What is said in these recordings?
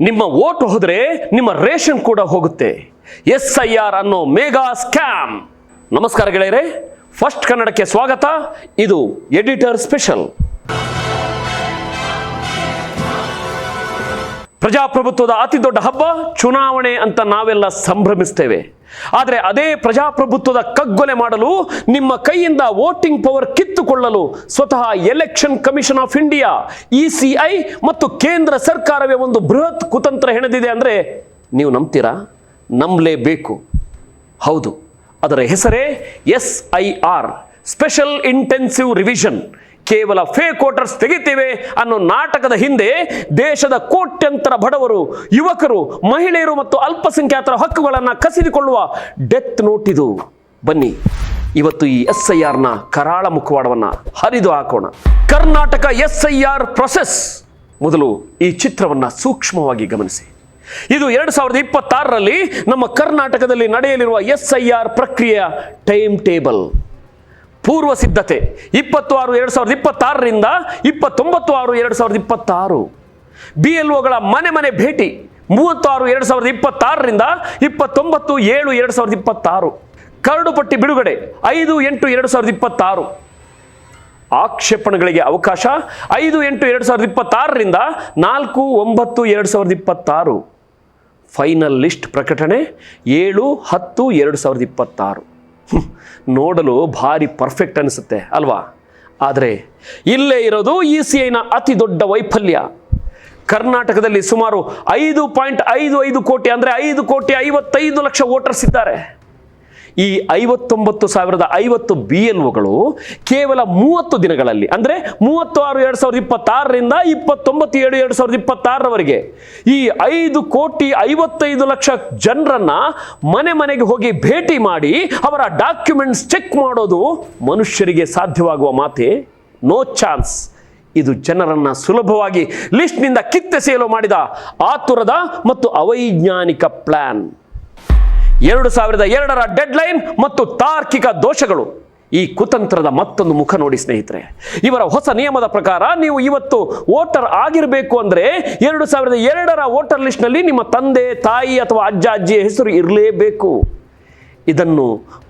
ನಿಮ್ಮ ವೋಟ್ ಹೋದರೆ ನಿಮ್ಮ ರೇಷನ್ ಕೂಡ ಹೋಗುತ್ತೆ. SIR ಅನ್ನೋ ಮೇಗಾ ಸ್ಕ್ಯಾಮ್. ನಮಸ್ಕಾರ ಗೆಳೆಯರೇ, ಫಸ್ಟ್ ಕನ್ನಡಕ್ಕೆ ಸ್ವಾಗತ. ಇದು ಎಡಿಟರ್ ಸ್ಪೆಷಲ್. ಪ್ರಜಾಪ್ರಭುತ್ವದ ಅತಿ ದೊಡ್ಡ ಹಬ್ಬ ಚುನಾವಣೆ ಅಂತ ನಾವೆಲ್ಲ ಸಂಭ್ರಮಿಸ್ತೇವೆ. ಆದರೆ ಅದೇ ಪ್ರಜಾಪ್ರಭುತ್ವದ ಕಗ್ಗೊಲೆ ಮಾಡಲು, ನಿಮ್ಮ ಕೈಯಿಂದ ವೋಟಿಂಗ್ ಪವರ್ ಕಿತ್ತುಕೊಳ್ಳಲು ಸ್ವತಃ election commission of India ECI ಮತ್ತು ಕೇಂದ್ರ ಸರ್ಕಾರವೇ ಒಂದು ಬೃಹತ್ ಕುತಂತ್ರ ಹೆಣೆದಿದೆ ಅಂದರೆ ನೀವು ನಂಬ್ತೀರಾ? ನಂಬಲೇಬೇಕು. ಹೌದು, ಅದರ ಹೆಸರೇ SIR, ಸ್ಪೆಷಲ್ ಇಂಟೆನ್ಸಿವ್ ರಿವಿಷನ್. ಕೇವಲ ಫೇಕ್ ವೋಟರ್ಸ್ ತೆಗಿತೇವೆ ಅನ್ನೋ ನಾಟಕದ ಹಿಂದೆ ದೇಶದ ಕೋಟ್ಯಂತರ ಬಡವರು, ಯುವಕರು, ಮಹಿಳೆಯರು ಮತ್ತು ಅಲ್ಪಸಂಖ್ಯಾತರ ಹಕ್ಕುಗಳನ್ನು ಕಸಿದುಕೊಳ್ಳುವ ಡೆತ್ ನೋಟ್ ಇದು. ಬನ್ನಿ ಇವತ್ತು ಈ SIRನ ಕರಾಳ ಮುಖವಾಡವನ್ನು ಹರಿದು ಹಾಕೋಣ. Karnataka SIR process. ಮೊದಲು ಈ ಚಿತ್ರವನ್ನು ಸೂಕ್ಷ್ಮವಾಗಿ ಗಮನಿಸಿ. ಇದು 2026ರಲ್ಲಿ ನಮ್ಮ ಕರ್ನಾಟಕದಲ್ಲಿ ನಡೆಯಲಿರುವ SIR ಪ್ರಕ್ರಿಯೆಯ ಟೈಮ್ ಟೇಬಲ್. ಪೂರ್ವ ಸಿದ್ಧತೆ 26/2026ರಿಂದ 29/6/2026. BLOಗಳ ಮನೆ ಭೇಟಿ 36/2026ರಿಂದ 29/7/2026. ಕರಡು ಪಟ್ಟಿ ಬಿಡುಗಡೆ 5/8/2026. ಆಕ್ಷೇಪಣೆಗಳಿಗೆ ಅವಕಾಶ 5/8/2026ರಿಂದ 4/9/2026. ಫೈನಲ್ ಲಿಸ್ಟ್ ಪ್ರಕಟಣೆ 7/10/2026. ನೋಡಲು ಭಾರಿ ಪರ್ಫೆಕ್ಟ್ ಅನಿಸುತ್ತೆ ಅಲ್ವಾ? ಆದರೆ ಇಲ್ಲೇ ಇರೋದು ECIನ ಅತಿ ದೊಡ್ಡ ವೈಫಲ್ಯ. ಕರ್ನಾಟಕದಲ್ಲಿ ಸುಮಾರು 5.55 ಕೋಟಿ ಅಂದರೆ 5,55,00,000 ವೋಟರ್ಸ್ ಇದ್ದಾರೆ. ಈ 59,050 BLOಗಳು ಕೇವಲ 30 ದಿನಗಳಲ್ಲಿ ಅಂದರೆ 30/6/2026ರಿಂದ 29/7/2026ರವರೆಗೆ ಈ 5,55,00,000 ಜನರನ್ನ ಮನೆಗೆ ಹೋಗಿ ಭೇಟಿ ಮಾಡಿ ಅವರ ಡಾಕ್ಯುಮೆಂಟ್ಸ್ ಚೆಕ್ ಮಾಡೋದು ಮನುಷ್ಯರಿಗೆ ಸಾಧ್ಯವಾಗುವ ಮಾತೆ? No chance. ಇದು ಜನರನ್ನ ಸುಲಭವಾಗಿ ಲಿಸ್ಟ್ನಿಂದ ಕಿತ್ತೆಸೆಯಲು ಮಾಡಿದ ಆತುರದ ಮತ್ತು ಅವೈಜ್ಞಾನಿಕ ಪ್ಲಾನ್. 2002ರ ಡೆಡ್ಲೈನ್ ಮತ್ತು ತಾರ್ಕಿಕ ದೋಷಗಳು ಈ ಕುತಂತ್ರದ ಮತ್ತೊಂದು ಮುಖ ನೋಡಿ ಸ್ನೇಹಿತರೆ. ಇವರ ಹೊಸ ನಿಯಮದ ಪ್ರಕಾರ ನೀವು ಇವತ್ತು ವೋಟರ್ ಆಗಿರಬೇಕು ಅಂದರೆ 2002ರ ವೋಟರ್ ಲಿಸ್ಟ್ನಲ್ಲಿ ನಿಮ್ಮ ತಂದೆ, ತಾಯಿ ಅಥವಾ ಅಜ್ಜ ಅಜ್ಜಿಯ ಹೆಸರು ಇರಲೇಬೇಕು. ಇದನ್ನು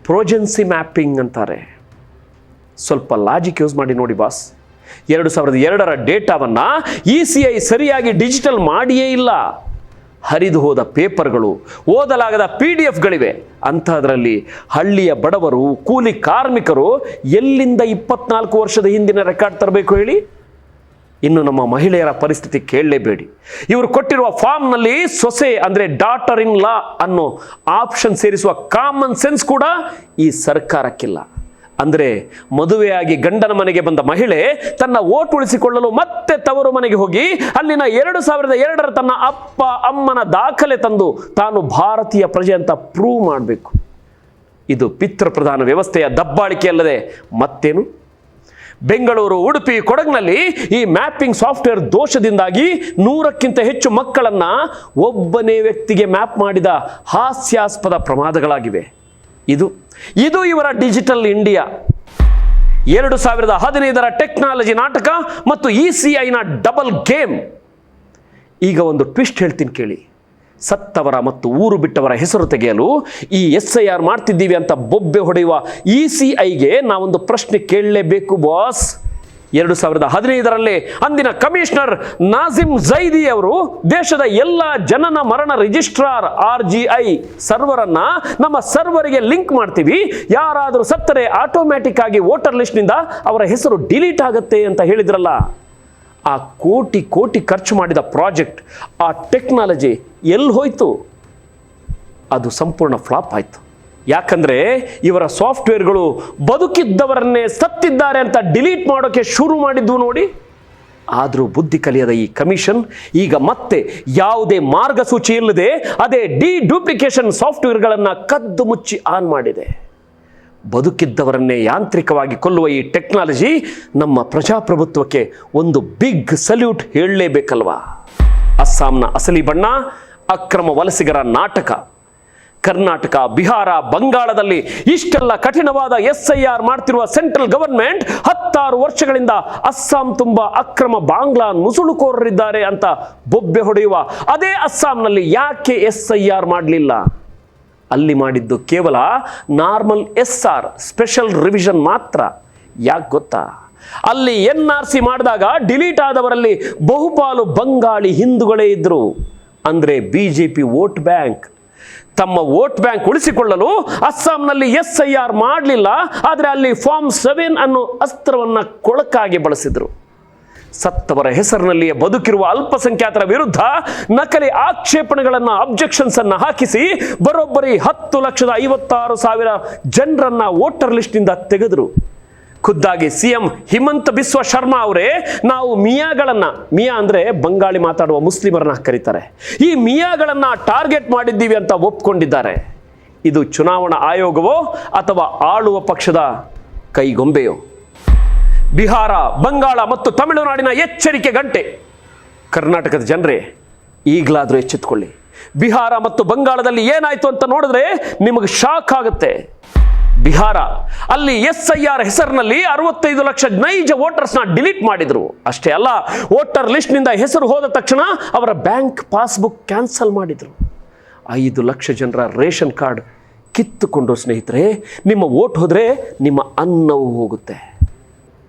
ಪ್ರೋಜೆನ್ಸಿ ಮ್ಯಾಪಿಂಗ್ ಅಂತಾರೆ. ಸ್ವಲ್ಪ ಲಾಜಿಕ್ ಯೂಸ್ ಮಾಡಿ ನೋಡಿ ಬಾಸ್. 2002ರ ಡೇಟಾವನ್ನು ECI ಸರಿಯಾಗಿ ಡಿಜಿಟಲ್ ಮಾಡಿಯೇ ಇಲ್ಲ. ಹರಿದು ಹೋದ ಪೇಪರ್ಗಳು, ಓದಲಾಗದ PDFಗಳಿವೆ. ಅಂಥದ್ರಲ್ಲಿ ಹಳ್ಳಿಯ ಬಡವರು, ಕೂಲಿ ಕಾರ್ಮಿಕರು ಎಲ್ಲಿಂದ 24 ವರ್ಷದ ಹಿಂದಿನ ರೆಕಾರ್ಡ್ ತರಬೇಕು ಹೇಳಿ? ಇನ್ನು ನಮ್ಮ ಮಹಿಳೆಯರ ಪರಿಸ್ಥಿತಿ ಕೇಳಲೇಬೇಡಿ. ಇವರು ಕೊಟ್ಟಿರುವ ಫಾರ್ಮ್ನಲ್ಲಿ ಸೊಸೆ ಅಂದರೆ ಡಾಟರ್ ಇನ್ ಲಾ ಅನ್ನೋ ಆಪ್ಷನ್ ಸೇರಿಸುವ ಕಾಮನ್ ಸೆನ್ಸ್ ಕೂಡ ಈ ಸರ್ಕಾರಕ್ಕಿಲ್ಲ. ಅಂದರೆ ಮದುವೆಯಾಗಿ ಗಂಡನ ಮನೆಗೆ ಬಂದ ಮಹಿಳೆ ತನ್ನ ವೋಟ್ ಉಳಿಸಿಕೊಳ್ಳಲು ಮತ್ತೆ ತವರು ಮನೆಗೆ ಹೋಗಿ ಅಲ್ಲಿನ 2002ರ ತನ್ನ ಅಪ್ಪ ಅಮ್ಮನ ದಾಖಲೆ ತಂದು ತಾನು ಭಾರತೀಯ ಪ್ರಜೆ ಅಂತ ಪ್ರೂವ್ ಮಾಡಬೇಕು. ಇದು ಪಿತೃಪ್ರಧಾನ ವ್ಯವಸ್ಥೆಯ ದಬ್ಬಾಳಿಕೆ ಅಲ್ಲದೆ ಮತ್ತೇನು? ಬೆಂಗಳೂರು, ಉಡುಪಿ, ಕೊಡಗಿನಲ್ಲಿ ಈ ಮ್ಯಾಪಿಂಗ್ ಸಾಫ್ಟ್ವೇರ್ ದೋಷದಿಂದಾಗಿ 100ಕ್ಕಿಂತ ಹೆಚ್ಚು ಮಕ್ಕಳನ್ನ ಒಬ್ಬನೇ ವ್ಯಕ್ತಿಗೆ ಮ್ಯಾಪ್ ಮಾಡಿದ ಹಾಸ್ಯಾಸ್ಪದ ಪ್ರಮಾದಗಳಾಗಿವೆ. ಇದು ಇವರ ಡಿಜಿಟಲ್ ಇಂಡಿಯಾ. 2015ರ ಟೆಕ್ನಾಲಜಿ ನಾಟಕ ಮತ್ತು ECIನ ಡಬಲ್ ಗೇಮ್. ಈಗ ಒಂದು ಟ್ವಿಸ್ಟ್ ಹೇಳ್ತೀನಿ ಕೇಳಿ. ಸತ್ತವರ ಮತ್ತು ಊರು ಬಿಟ್ಟವರ ಹೆಸರು ತೆಗೆಯಲು ಈ SIR ಮಾಡ್ತಿದ್ದೀವಿ ಅಂತ ಬೊಬ್ಬೆ ಹೊಡೆಯುವ ECIಗೆ ನಾವೊಂದು ಪ್ರಶ್ನೆ ಕೇಳಲೇಬೇಕು ಬಾಸ್. 2015ರಲ್ಲೇ ಅಂದಿನ ಕಮಿಷನರ್ ನಾಜಿಮ್ ಝೈದಿ ಅವರು ದೇಶದ ಎಲ್ಲ ಜನನ ಮರಣ ರಿಜಿಸ್ಟ್ರಾರ್ RGI ಸರ್ವರನ್ನ ನಮ್ಮ ಸರ್ವರಿಗೆ ಲಿಂಕ್ ಮಾಡ್ತೀವಿ, ಯಾರಾದರೂ ಸತ್ತರೆ ಆಟೋಮ್ಯಾಟಿಕ್ ಆಗಿ ವೋಟರ್ ಲಿಸ್ಟ್ನಿಂದ ಅವರ ಹೆಸರು ಡಿಲೀಟ್ ಆಗುತ್ತೆ ಅಂತ ಹೇಳಿದ್ರಲ್ಲ. ಆ ಕೋಟಿ ಖರ್ಚು ಮಾಡಿದ ಪ್ರಾಜೆಕ್ಟ್, ಆ ಟೆಕ್ನಾಲಜಿ ಎಲ್ಲಿ ಹೋಯ್ತು? ಅದು ಸಂಪೂರ್ಣ ಫ್ಲಾಪ್ ಆಯಿತು. ಯಾಕಂದರೆ ಇವರ ಸಾಫ್ಟ್ವೇರ್ಗಳು ಬದುಕಿದ್ದವರನ್ನೇ ಸತ್ತಿದ್ದಾರೆ ಅಂತ ಡಿಲೀಟ್ ಮಾಡೋಕ್ಕೆ ಶುರು ಮಾಡಿದ್ವು ನೋಡಿ. ಆದರೂ ಬುದ್ಧಿ ಕಲಿಯದ ಈ ಕಮಿಷನ್ ಈಗ ಮತ್ತೆ ಯಾವುದೇ ಮಾರ್ಗಸೂಚಿ ಇಲ್ಲದೆ ಅದೇ ಡಿಡೂಪ್ಲಿಕೇಶನ್ ಸಾಫ್ಟ್ವೇರ್ಗಳನ್ನು ಕದ್ದು ಮುಚ್ಚಿ ಆನ್ ಮಾಡಿದೆ. ಬದುಕಿದ್ದವರನ್ನೇ ಯಾಂತ್ರಿಕವಾಗಿ ಕೊಲ್ಲುವ ಈ ಟೆಕ್ನಾಲಜಿ ನಮ್ಮ ಪ್ರಜಾಪ್ರಭುತ್ವಕ್ಕೆ ಒಂದು ಬಿಗ್ ಸಲ್ಯೂಟ್ ಹೇಳಲೇಬೇಕಲ್ವಾ? ಅಸ್ಸಾಂನ ಅಸಲಿ ಬಣ್ಣ, ಅಕ್ರಮ ವಲಸಿಗರ ನಾಟಕ. ಕರ್ನಾಟಕ, ಬಿಹಾರ, ಬಂಗಾಳದಲ್ಲಿ ಇಷ್ಟೆಲ್ಲ ಕಠಿಣವಾದ SIR ಮಾಡ್ತಿರುವ ಸೆಂಟ್ರಲ್ ಗವರ್ಮೆಂಟ್ 16 ವರ್ಷಗಳಿಂದ ಅಸ್ಸಾಂ ತುಂಬಾ ಅಕ್ರಮ ಬಾಂಗ್ಲಾ ನುಸುಳುಕೋರರಿದ್ದಾರೆ ಅಂತ ಬೊಬ್ಬೆ ಹೊಡೆಯುವ ಅದೇ ಅಸ್ಸಾಂನಲ್ಲಿ ಯಾಕೆ SIR ಮಾಡಲಿಲ್ಲ? ಅಲ್ಲಿ ಮಾಡಿದ್ದು ಕೇವಲ ನಾರ್ಮಲ್ SR, ಸ್ಪೆಷಲ್ ರಿವಿಷನ್ ಮಾತ್ರ. ಯಾಕೆ ಗೊತ್ತಾ? ಅಲ್ಲಿ NRC ಮಾಡಿದಾಗ ಡಿಲೀಟ್ ಆದವರಲ್ಲಿ ಬಹುಪಾಲು ಬಂಗಾಳಿ ಹಿಂದೂಗಳೇ ಇದ್ರು. ಅಂದ್ರೆ BJP ವೋಟ್ ಬ್ಯಾಂಕ್. ತಮ್ಮ ವೋಟ್ ಬ್ಯಾಂಕ್ ಉಳಿಸಿಕೊಳ್ಳಲು ಅಸ್ಸಾಂನಲ್ಲಿ SIR ಮಾಡಲಿಲ್ಲ, ಆದರೆ ಅಲ್ಲಿ ಫಾರ್ಮ್ 7 ಅನ್ನೋ ಅಸ್ತ್ರವನ್ನ ಕೊಳಕಾಗಿ ಬಳಸಿದ್ರು. ಸತ್ತವರ ಹೆಸರಿನಲ್ಲಿಯೇ ಬದುಕಿರುವ ಅಲ್ಪಸಂಖ್ಯಾತರ ವಿರುದ್ಧ ನಕಲಿ ಆಕ್ಷೇಪಣೆಗಳನ್ನು, ಅಬ್ಜೆಕ್ಷನ್ಸ್ ಅನ್ನು ಹಾಕಿಸಿ ಬರೋಬ್ಬರಿ 10,56,000 ಜನರನ್ನ ವೋಟರ್ ಲಿಸ್ಟ್ನಿಂದ ತೆಗೆದರು. ಖುದ್ದಾಗಿ CM ಹಿಮಂತ ಬಿಸ್ವ ಶರ್ಮಾ ಅವರೇ, ನಾವು ಮಿಯಾ ಅಂದ್ರೆ ಬಂಗಾಳಿ ಮಾತಾಡುವ ಮುಸ್ಲಿಮರನ್ನ ಕರೀತಾರೆ, ಈ ಮಿಯಾಗಳನ್ನ ಟಾರ್ಗೆಟ್ ಮಾಡಿದ್ದೀವಿ ಅಂತ ಒಪ್ಕೊಂಡಿದ್ದಾರೆ. ಇದು ಚುನಾವಣಾ ಆಯೋಗವೋ ಅಥವಾ ಆಳುವ ಪಕ್ಷದ ಕೈಗೊಂಬೆಯೋ? ಬಿಹಾರ, ಬಂಗಾಳ ಮತ್ತು ತಮಿಳುನಾಡಿನ ಎಚ್ಚರಿಕೆ ಗಂಟೆ. ಕರ್ನಾಟಕದ ಜನರೇ, ಈಗಲಾದರೂ ಎಚ್ಚೆತ್ತುಕೊಳ್ಳಿ. ಬಿಹಾರ ಮತ್ತು ಬಂಗಾಳದಲ್ಲಿ ಏನಾಯ್ತು ಅಂತ ನೋಡಿದ್ರೆ ನಿಮಗೆ ಶಾಕ್ ಆಗುತ್ತೆ. ಬಿಹಾರ ಅಲ್ಲಿ SIR ಹೆಸರಿನಲ್ಲಿ 65 ಲಕ್ಷ ನೈಜ ವೋಟರ್ಸ್ನ ಡಿಲೀಟ್ ಮಾಡಿದ್ರು. ಅಷ್ಟೇ ಅಲ್ಲ, ವೋಟರ್ ಲಿಸ್ಟ್ನಿಂದ ಹೆಸರು ಹೋದ ತಕ್ಷಣ ಅವರ ಬ್ಯಾಂಕ್ ಪಾಸ್ಬುಕ್ ಕ್ಯಾನ್ಸಲ್ ಮಾಡಿದ್ರು. 5 ಲಕ್ಷ ಜನರ ರೇಷನ್ ಕಾರ್ಡ್ ಕಿತ್ತುಕೊಂಡು. ಸ್ನೇಹಿತರೆ, ನಿಮ್ಮ ವೋಟ್ ಹೋದ್ರೆ ನಿಮ್ಮ ಅನ್ನವೂ ಹೋಗುತ್ತೆ.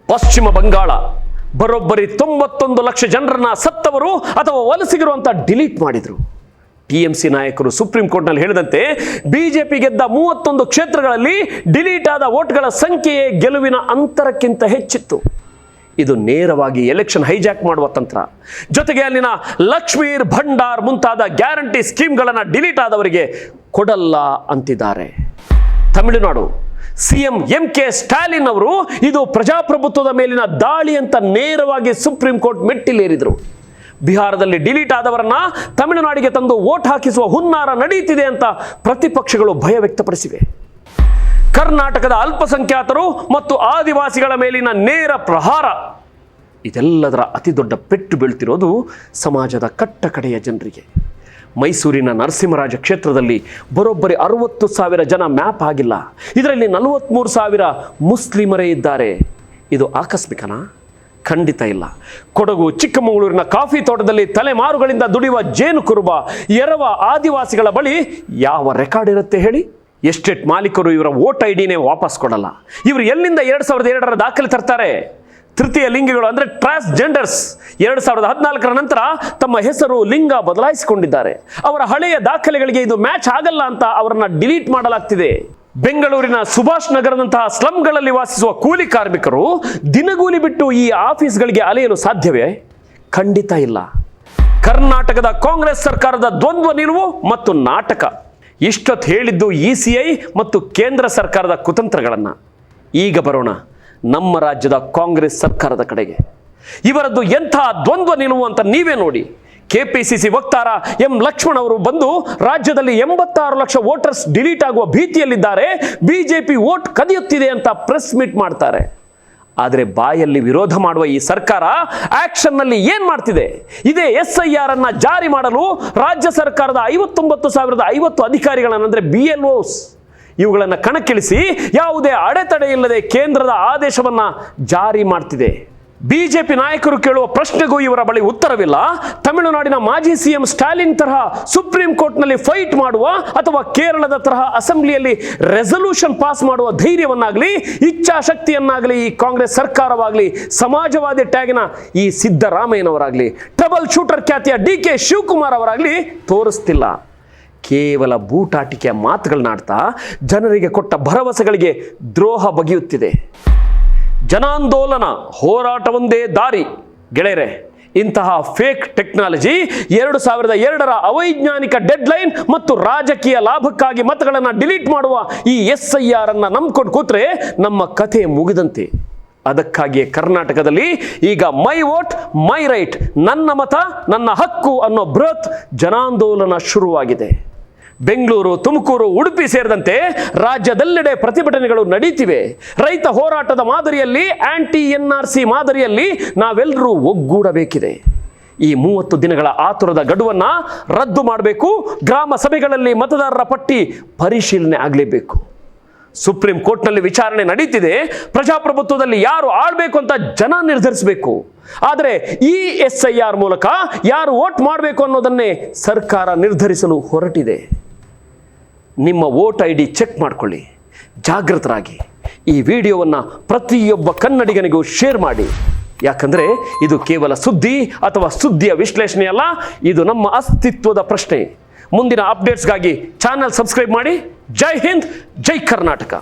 ಪಶ್ಚಿಮ ಬಂಗಾಳ ಬರೋಬ್ಬರಿ 91 ಲಕ್ಷ ಜನರನ್ನ ಸತ್ತವರು ಅಥವಾ ವಲಸಿಗರು ಅಂತ ಡಿಲೀಟ್ ಮಾಡಿದ್ರು. TMC ನಾಯಕರು ಸುಪ್ರೀಂ ಕೋರ್ಟ್ನಲ್ಲಿ ಹೇಳಿದಂತೆ BJP ಗೆದ್ದ 31 ಕ್ಷೇತ್ರಗಳಲ್ಲಿ ಡಿಲೀಟ್ ಆದ ವೋಟ್ಗಳ ಸಂಖ್ಯೆಯೇ ಗೆಲುವಿನ ಅಂತರಕ್ಕಿಂತ ಹೆಚ್ಚಿತ್ತು. ಇದು ನೇರವಾಗಿ ಎಲೆಕ್ಷನ್ ಹೈಜಾಕ್ ಮಾಡುವ ತಂತ್ರ. ಜೊತೆಗೆ ಅಲ್ಲಿನ ಲಕ್ಷ್ಮೀರ್ ಭಂಡಾರ್ ಮುಂತಾದ ಗ್ಯಾರಂಟಿ ಸ್ಕೀಮ್ಗಳನ್ನು ಡಿಲೀಟ್ ಆದವರಿಗೆ ಕೊಡಲ್ಲ ಅಂತಿದ್ದಾರೆ. ತಮಿಳುನಾಡು CM MK ಸ್ಟಾಲಿನ್ ಅವರು ಇದು ಪ್ರಜಾಪ್ರಭುತ್ವದ ಮೇಲಿನ ದಾಳಿ ಅಂತ ನೇರವಾಗಿ ಸುಪ್ರೀಂ ಕೋರ್ಟ್ ಮೆಟ್ಟಿಲೇರಿದರು. ಬಿಹಾರದಲ್ಲಿ ಡಿಲೀಟ್ ಆದವರನ್ನ ತಮಿಳುನಾಡಿಗೆ ತಂದು ವೋಟ್ ಹಾಕಿಸುವ ಹುನ್ನಾರ ನಡೆಯುತ್ತಿದೆ ಅಂತ ಪ್ರತಿಪಕ್ಷಗಳು ಭಯ ವ್ಯಕ್ತಪಡಿಸಿವೆ. ಕರ್ನಾಟಕದ ಅಲ್ಪಸಂಖ್ಯಾತರು ಮತ್ತು ಆದಿವಾಸಿಗಳ ಮೇಲಿನ ನೇರ ಪ್ರಹಾರ. ಇದೆಲ್ಲದರ ಅತಿ ದೊಡ್ಡ ಪೆಟ್ಟು ಬೀಳ್ತಿರೋದು ಸಮಾಜದ ಕಟ್ಟಕಡೆಯ ಜನರಿಗೆ. ಮೈಸೂರಿನ ನರಸಿಂಹರಾಜ ಕ್ಷೇತ್ರದಲ್ಲಿ ಬರೋಬ್ಬರಿ 60,000 ಜನ ಮ್ಯಾಪ್ ಆಗಿಲ್ಲ. ಇದರಲ್ಲಿ 43,000 ಮುಸ್ಲಿಮರೇ ಇದ್ದಾರೆ. ಇದು ಆಕಸ್ಮಿಕನಾ? ಖಂಡಿತ ಇಲ್ಲ. ಕೊಡಗು, ಚಿಕ್ಕಮಗಳೂರಿನ ಕಾಫಿ ತೋಟದಲ್ಲಿ ತಲೆಮಾರುಗಳಿಂದ ದುಡಿಯುವ ಜೇನು ಕುರುಬ, ಎರವ ಆದಿವಾಸಿಗಳ ಬಳಿ ಯಾವ ರೆಕಾರ್ಡ್ ಇರುತ್ತೆ ಹೇಳಿ? ಎಸ್ಟೇಟ್ ಮಾಲೀಕರು ಇವರ ವೋಟ್ ಐಡಿನೇ ವಾಪಸ್ ಕೊಡಲ್ಲ. ಇವರು ಎಲ್ಲಿಂದ 2002ರ ದಾಖಲೆ ತರ್ತಾರೆ? ತೃತೀಯ ಲಿಂಗಿಗಳು ಅಂದರೆ ಟ್ರಾನ್ಸ್ಜೆಂಡರ್ಸ್ 2014ರ ನಂತರ ತಮ್ಮ ಹೆಸರು, ಲಿಂಗ ಬದಲಾಯಿಸಿಕೊಂಡಿದ್ದಾರೆ. ಅವರ ಹಳೆಯ ದಾಖಲೆಗಳಿಗೆ ಇದು ಮ್ಯಾಚ್ ಆಗಲ್ಲ ಅಂತ ಅವರನ್ನ ಡಿಲೀಟ್ ಮಾಡಲಾಗ್ತಿದೆ. ಬೆಂಗಳೂರಿನ ಸುಭಾಷ್ ನಗರದಂತಹ ಸ್ಲಂಗಳಲ್ಲಿ ವಾಸಿಸುವ ಕೂಲಿ ಕಾರ್ಮಿಕರು ದಿನಗೂಲಿ ಬಿಟ್ಟು ಈ ಆಫೀಸ್ಗಳಿಗೆ ಅಲೆಯಲು ಸಾಧ್ಯವೇ? ಖಂಡಿತ ಇಲ್ಲ. ಕರ್ನಾಟಕದ ಕಾಂಗ್ರೆಸ್ ಸರ್ಕಾರದ ದ್ವಂದ್ವ ನಿಲುವು ಮತ್ತು ನಾಟಕ. ಇಷ್ಟೊತ್ತು ಹೇಳಿದ್ದು ECI ಮತ್ತು ಕೇಂದ್ರ ಸರ್ಕಾರದ ಕುತಂತ್ರಗಳನ್ನ. ಈಗ ಬರೋಣ ನಮ್ಮ ರಾಜ್ಯದ ಕಾಂಗ್ರೆಸ್ ಸರ್ಕಾರದ ಕಡೆಗೆ. ಇವರದ್ದು ಎಂಥ ದ್ವಂದ್ವ ನಿಲುವು ಅಂತ ನೀವೇ ನೋಡಿ. KPCC ವಕ್ತಾರ M ಲಕ್ಷ್ಮಣ್ ಅವರು ಬಂದು ರಾಜ್ಯದಲ್ಲಿ 86 ಲಕ್ಷ ವೋಟರ್ಸ್ ಡಿಲೀಟ್ ಆಗುವ ಭೀತಿಯಲ್ಲಿದ್ದಾರೆ, BJP ವೋಟ್ ಕದಿಯುತ್ತಿದೆ ಅಂತ ಪ್ರೆಸ್ ಮೀಟ್ ಮಾಡ್ತಾರೆ. ಆದರೆ ಬಾಯಲ್ಲಿ ವಿರೋಧ ಮಾಡುವ ಈ ಸರ್ಕಾರ ಆಕ್ಷನ್ ನಲ್ಲಿ ಏನ್ ಮಾಡ್ತಿದೆ? ಇದೇ SIR ಅನ್ನ ಜಾರಿ ಮಾಡಲು ರಾಜ್ಯ ಸರ್ಕಾರದ 59,050 ಅಧಿಕಾರಿಗಳನ್ನ ಅಂದ್ರೆ BLOs ಇವುಗಳನ್ನು ಕಣಕ್ಕಿಳಿಸಿ ಯಾವುದೇ ಅಡೆತಡೆ ಇಲ್ಲದೆ ಕೇಂದ್ರದ ಆದೇಶವನ್ನ ಜಾರಿ ಮಾಡ್ತಿದೆ. BJP ನಾಯಕರು ಕೇಳುವ ಪ್ರಶ್ನೆಗೂ ಇವರ ಬಳಿ ಉತ್ತರವಿಲ್ಲ. ತಮಿಳುನಾಡಿನ ಮಾಜಿ CM ಸ್ಟಾಲಿನ್ ತರಹ ಸುಪ್ರೀಂ ಕೋರ್ಟ್ನಲ್ಲಿ ಫೈಟ್ ಮಾಡುವ ಅಥವಾ ಕೇರಳದ ತರಹ ಅಸೆಂಬ್ಲಿಯಲ್ಲಿ ರೆಸಲ್ಯೂಷನ್ ಪಾಸ್ ಮಾಡುವ ಧೈರ್ಯವನ್ನಾಗಲಿ ಇಚ್ಛಾಶಕ್ತಿಯನ್ನಾಗಲಿ ಈ ಕಾಂಗ್ರೆಸ್ ಸರ್ಕಾರವಾಗಲಿ, ಸಮಾಜವಾದಿ ಟ್ಯಾಗಿನ ಈ ಸಿದ್ದರಾಮಯ್ಯನವರಾಗಲಿ, ಟ್ರಬಲ್ ಶೂಟರ್ ಖ್ಯಾತಿಯ DK ಶಿವಕುಮಾರ್ ಅವರಾಗಲಿ ತೋರಿಸ್ತಿಲ್ಲ. ಕೇವಲ ಬೂಟಾಟಿಕೆಯ ಮಾತುಗಳನ್ನಾಡ್ತಾ ಜನರಿಗೆ ಕೊಟ್ಟ ಭರವಸೆಗಳಿಗೆ ದ್ರೋಹ ಬಗೆಯುತ್ತಿದೆ. ಜನಾಂದೋಲನ, ಹೋರಾಟವೊಂದೇ ದಾರಿ. ಗೆಳೆಯರೆ, ಇಂತಹ ಫೇಕ್ ಟೆಕ್ನಾಲಜಿ 2002ರ ಅವೈಜ್ಞಾನಿಕ ಡೆಡ್ಲೈನ್ ಮತ್ತು ರಾಜಕೀಯ ಲಾಭಕ್ಕಾಗಿ ಮತಗಳನ್ನು ಡಿಲೀಟ್ ಮಾಡುವ ಈ SIR ಅನ್ನ ನಂಬ್ಕೊಂಡು ಕೂತ್ರೆ ನಮ್ಮ ಕಥೆ ಮುಗಿದಂತೆ. ಅದಕ್ಕಾಗಿಯೇ ಕರ್ನಾಟಕದಲ್ಲಿ ಈಗ ಮೈ ವೋಟ್ ಮೈ ರೈಟ್, ನನ್ನ ಮತ ನನ್ನ ಹಕ್ಕು ಅನ್ನೋ ಬೃಹತ್ ಜನಾಂದೋಲನ ಶುರುವಾಗಿದೆ. ಬೆಂಗಳೂರು, ತುಮಕೂರು, ಉಡುಪಿ ಸೇರಿದಂತೆ ರಾಜ್ಯದೆಲ್ಲೆಡೆ ಪ್ರತಿಭಟನೆಗಳು ನಡೀತಿವೆ. ರೈತ ಹೋರಾಟದ ಮಾದರಿಯಲ್ಲಿ, ಆಂಟಿ NRC ಮಾದರಿಯಲ್ಲಿ ನಾವೆಲ್ಲರೂ ಒಗ್ಗೂಡಬೇಕಿದೆ. ಈ 30 ದಿನಗಳ ಆತುರದ ಗಡುವನ್ನು ರದ್ದು ಮಾಡಬೇಕು. ಗ್ರಾಮ ಸಭೆಗಳಲ್ಲಿ ಮತದಾರರ ಪಟ್ಟಿ ಪರಿಶೀಲನೆ ಆಗಲೇಬೇಕು. ಸುಪ್ರೀಂ ಕೋರ್ಟ್ನಲ್ಲಿ ವಿಚಾರಣೆ ನಡೀತಿದೆ. ಪ್ರಜಾಪ್ರಭುತ್ವದಲ್ಲಿ ಯಾರು ಆಳ್ಬೇಕು ಅಂತ ಜನ ನಿರ್ಧರಿಸಬೇಕು. ಆದರೆ ಈ SIR ಮೂಲಕ ಯಾರು ವೋಟ್ ಮಾಡಬೇಕು ಅನ್ನೋದನ್ನೇ ಸರ್ಕಾರ ನಿರ್ಧರಿಸಲು ಹೊರಟಿದೆ. ನಿಮ್ಮ ವೋಟ್ ID ಚೆಕ್ ಮಾಡಿಕೊಳ್ಳಿ, ಜಾಗೃತರಾಗಿ. ಈ ವಿಡಿಯೋವನ್ನು ಪ್ರತಿಯೊಬ್ಬ ಕನ್ನಡಿಗನಿಗೂ ಶೇರ್ ಮಾಡಿ. ಯಾಕಂದರೆ ಇದು ಕೇವಲ ಸುದ್ದಿ ಅಥವಾ ಸುದ್ದಿಯ ವಿಶ್ಲೇಷಣೆ ಅಲ್ಲ, ಇದು ನಮ್ಮ ಅಸ್ತಿತ್ವದ ಪ್ರಶ್ನೆ. ಮುಂದಿನ ಅಪ್ಡೇಟ್ಸ್ಗಾಗಿ ಚಾನೆಲ್ ಸಬ್ಸ್ಕ್ರೈಬ್ ಮಾಡಿ. ಜೈ ಹಿಂದ್, ಜೈ ಕರ್ನಾಟಕ.